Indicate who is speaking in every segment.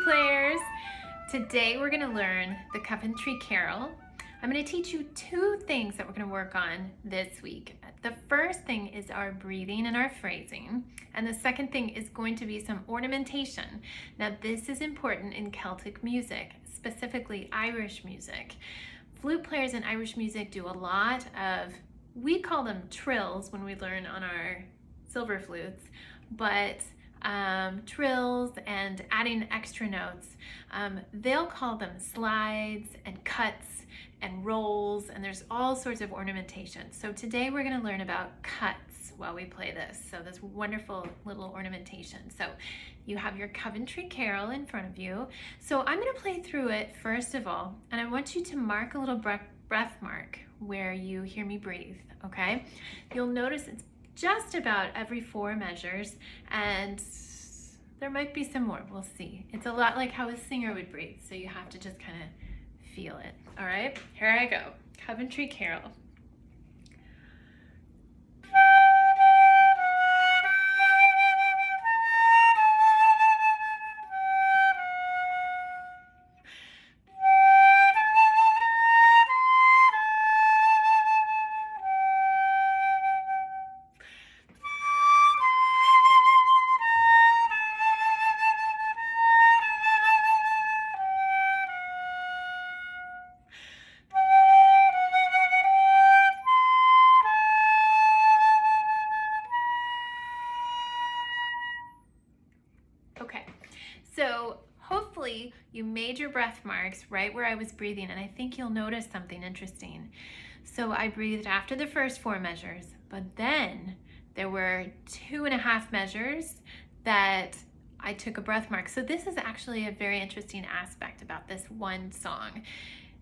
Speaker 1: players. Today we're going to learn the Coventry Carol. I'm going to teach you two things that we're going to work on this week. The first thing is our breathing and our phrasing, and the second thing is going to be some ornamentation. Now this is important in Celtic music, specifically Irish music. Flute players in Irish music do a lot of, we call them trills when we learn on our silver flutes, but trills and adding extra notes. They'll call them slides and cuts and rolls, and there's all sorts of ornamentation. So today we're going to learn about cuts while we play this. So this wonderful little ornamentation. So you have your Coventry Carol in front of you. So I'm going to play through it first of all, and I want you to mark a little breath mark where you hear me breathe, okay? You'll notice it's just about every 4 measures, and there might be some more, we'll see. It's a lot like how a singer would breathe, so you have to just kind of feel it. All right, here I go. Coventry Carol. Okay, so hopefully you made your breath marks right where I was breathing, and I think you'll notice something interesting. So I breathed after the first 4 measures, but then there were 2.5 measures that I took a breath mark. So this is actually a very interesting aspect about this one song.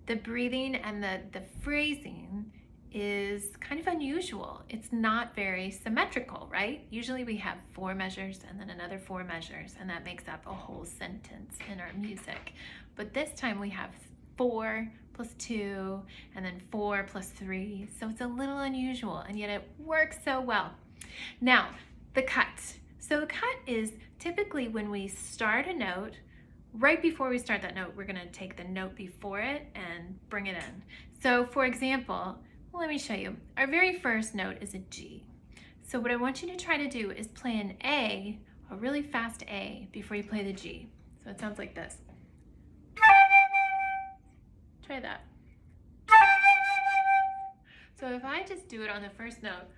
Speaker 1: The breathing and the phrasing is kind of unusual. It's not very symmetrical, right? Usually we have 4 measures and then another 4 measures, and that makes up a whole sentence in our music. But this time we have 4 plus 2 and then 4 plus 3. So it's a little unusual, and yet it works so well. Now, the cut. So the cut is typically when we start a note, right before we start that note, we're gonna take the note before it and bring it in. So for example, let me show you. Our very first note is a G. So what I want you to try to do is play an A, a really fast A, before you play the G. So it sounds like this. Try that. So if I just do it on the first note,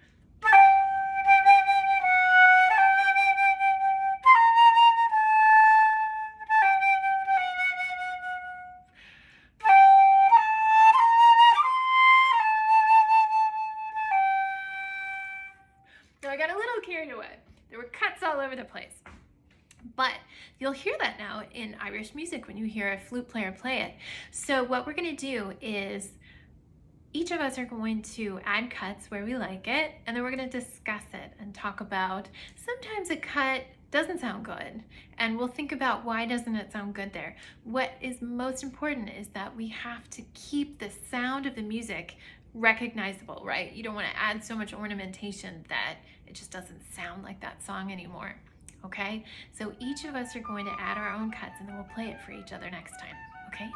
Speaker 1: so I got a little carried away. There were cuts all over the place. But you'll hear that now in Irish music when you hear a flute player play it. So what we're going to do is each of us are going to add cuts where we like it, and then we're going to discuss it and talk about sometimes a cut doesn't sound good, and we'll think about why doesn't it sound good there. What is most important is that we have to keep the sound of the music recognizable, right? You don't want to add so much ornamentation that it just doesn't sound like that song anymore, okay? So each of us are going to add our own cuts, and then we'll play it for each other next time, okay?